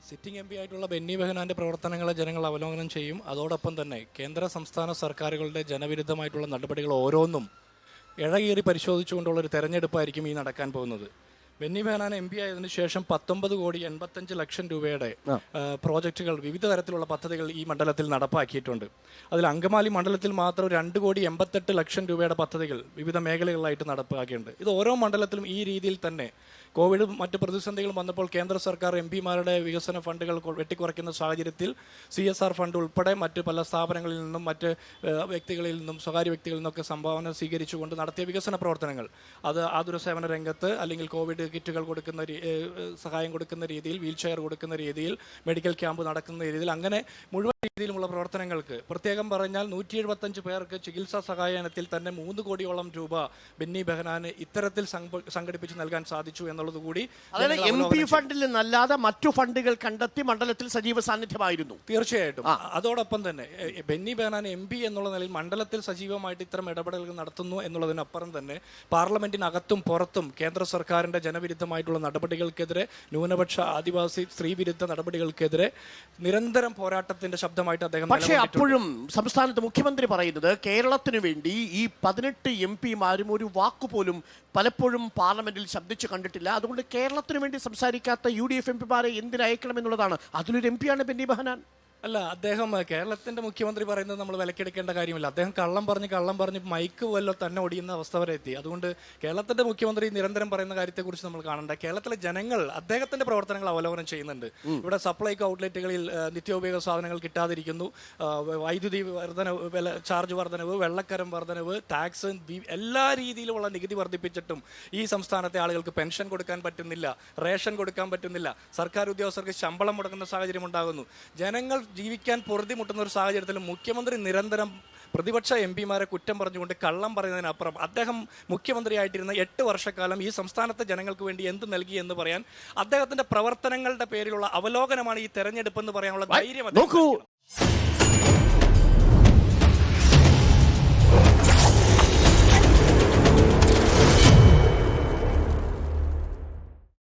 Sitting M P ആയിട്ടുള്ള ബെന്നി ബെഹനാന്റെ പ്രവർത്തനങ്ങളെ ജനങ്ങൾ അവലോകനം ചെയ്യും. അതോടൊപ്പം തന്നെ കേന്ദ്ര സംസ്ഥാന സർക്കാരുകളുടെ ജനവിരുദ്ധമായിട്ടുള്ള നടപടികൾ ഓരോന്നും ഇഴകീറി പരിശോധിച്ചുകൊണ്ടുള്ള ഒരു തെരഞ്ഞെടുപ്പായിരിക്കും ഈ നടക്കാൻ പോകുന്നത്. ബെന്നി ബെഹനാൻ എം പി ആയതിനു ശേഷം 19,85,00,000 രൂപയുടെ പ്രോജക്റ്റുകൾ, വിവിധ തരത്തിലുള്ള പദ്ധതികൾ ഈ മണ്ഡലത്തിൽ നടപ്പാക്കിയിട്ടുണ്ട്. അതിൽ അങ്കമാലി മണ്ഡലത്തിൽ മാത്രം 2,88,00,000 രൂപയുടെ പദ്ധതികൾ വിവിധ മേഖലകളിലായിട്ട് നടപ്പാക്കിയിട്ടുണ്ട്. ഇത് ഓരോ മണ്ഡലത്തിലും ഈ രീതിയിൽ തന്നെ കോവിഡ് മറ്റ് പ്രതിസന്ധികളും വന്നപ്പോൾ കേന്ദ്ര സർക്കാർ എം പിമാരുടെ വികസന ഫണ്ടുകൾ വെട്ടിക്കുറയ്ക്കുന്ന സാഹചര്യത്തിൽ CSR ഫണ്ട് ഉൾപ്പെടെ മറ്റ് പല സ്ഥാപനങ്ങളിൽ നിന്നും മറ്റ് വ്യക്തികളിൽ നിന്നും സ്വകാര്യ വ്യക്തികളിൽ നിന്നൊക്കെ സംഭാവന സ്വീകരിച്ചുകൊണ്ട് നടത്തിയ വികസന പ്രവർത്തനങ്ങൾ, അത് ആതുര സേവന രംഗത്ത് അല്ലെങ്കിൽ കോവിഡ് കിറ്റുകൾ കൊടുക്കുന്ന സഹായം കൊടുക്കുന്ന രീതിയിൽ, വീൽ ചെയർ കൊടുക്കുന്ന രീതിയിൽ, മെഡിക്കൽ ക്യാമ്പ് നടക്കുന്ന രീതിയിൽ, അങ്ങനെ മുഴുവൻ രീതിയിലുമുള്ള പ്രവർത്തനങ്ങൾക്ക് പ്രത്യേകം പറഞ്ഞാൽ 175 പേർക്ക് ചികിത്സാ സഹായത്തിൽ തന്നെ 3 കോടിയോളം രൂപ ബെന്നി ബെഹനാന് ഇത്തരത്തിൽ സംഘടിപ്പിച്ച് നൽകാൻ സാധിച്ചു എന്നുള്ളത് കൂടി. അതായത് MP ഫണ്ടിൽ നിന്നല്ലാതെ മറ്റു ഫണ്ടുകൾ കണ്ടെത്തി മണ്ഡലത്തിൽ സജീവ സാന്നിധ്യമായിരുന്നു. തീർച്ചയായിട്ടും. അതോടൊപ്പം തന്നെ ബെന്നി ബെഹനാൻ MP എന്നുള്ള നിലയിൽ മണ്ഡലത്തിൽ സജീവമായിട്ട് ഇത്തരം ഇടപെടലുകൾ നടത്തുന്നു എന്നുള്ളതിനപ്പുറം തന്നെ പാർലമെന്റിനകത്തും പുറത്തും കേന്ദ്ര സർക്കാരിന്റെ ജനവിരുദ്ധമായിട്ടുള്ള നടപടികൾക്കെതിരെ, ന്യൂനപക്ഷ ആദിവാസി സ്ത്രീ വിരുദ്ധ നടപടികൾക്കെതിരെ നിരന്തരം പോരാട്ടത്തിന്റെ ശബ്ദമായിട്ട് അദ്ദേഹം. പക്ഷേ അപ്പോഴും സംസ്ഥാനത്ത് മുഖ്യമന്ത്രി പറയുന്നത് കേരളത്തിന് വേണ്ടി ഈ 18 MP-മാരും ഒരു വാക്കുപോലും പലപ്പോഴും പാർലമെന്റിൽ ശബ്ദിച്ചു കണ്ടിട്ടില്ല. അതുകൊണ്ട് കേരളത്തിന് വേണ്ടി സംസാരിക്കാത്ത UDF MP-മാരെ എന്തിനയക്കണമെന്നുള്ളതാണ്. അതിലൊരു MP-യാണ് ബെന്നി ബെഹനാൻ. അല്ല, അദ്ദേഹം കേരളത്തിന്റെ മുഖ്യമന്ത്രി പറയുന്നത് നമ്മൾ വിലക്കെടുക്കേണ്ട കാര്യമില്ല. അദ്ദേഹം കള്ളം പറഞ്ഞ് മൈക്ക് വല്ലോ തന്നെ ഒടിയുന്ന അവസ്ഥ വരെ എത്തി. അതുകൊണ്ട് കേരളത്തിന്റെ മുഖ്യമന്ത്രി നിരന്തരം പറയുന്ന കാര്യത്തെക്കുറിച്ച് നമ്മൾ കാണണ്ട. കേരളത്തിലെ ജനങ്ങൾ അദ്ദേഹത്തിന്റെ പ്രവർത്തനങ്ങൾ അവലോകനം ചെയ്യുന്നുണ്ട്. ഇവിടെ സപ്ലൈകോ ഔട്ട്ലെറ്റുകളിൽ നിത്യോപയോഗ സാധനങ്ങൾ കിട്ടാതിരിക്കുന്നു, വൈദ്യുതി വർധനവ്, ചാർജ് വർധനവ്, വെള്ളക്കരം വർധനവ്, ടാക്സ്, എല്ലാ രീതിയിലുമുള്ള നികുതി വർദ്ധിപ്പിച്ചിട്ടും ഈ സംസ്ഥാനത്തെ ആളുകൾക്ക് പെൻഷൻ കൊടുക്കാൻ പറ്റുന്നില്ല, റേഷൻ കൊടുക്കാൻ പറ്റുന്നില്ല, സർക്കാർ ഉദ്യോഗസ്ഥർക്ക് ശമ്പളം മുടങ്ങുന്ന സാഹചര്യം ഉണ്ടാകുന്നു. ജനങ്ങൾ ജീവിക്കാൻ പൊറുതിമുട്ടുന്ന ഒരു സാഹചര്യത്തിൽ മുഖ്യമന്ത്രി നിരന്തരം പ്രതിപക്ഷ MP-മാരെ കുറ്റം പറഞ്ഞുകൊണ്ട് കള്ളം പറയുന്നതിനപ്പുറം അദ്ദേഹം മുഖ്യമന്ത്രിയായിട്ടിരുന്ന 8 വർഷക്കാലം ഈ സംസ്ഥാനത്തെ ജനങ്ങൾക്ക് വേണ്ടി എന്ത് നൽകി എന്ന് പറയാൻ, അദ്ദേഹത്തിന്റെ പ്രവർത്തനങ്ങളുടെ പേരിലുള്ള അവലോകനമാണ് ഈ തെരഞ്ഞെടുപ്പ് എന്ന് പറയാനുള്ള ധൈര്യം.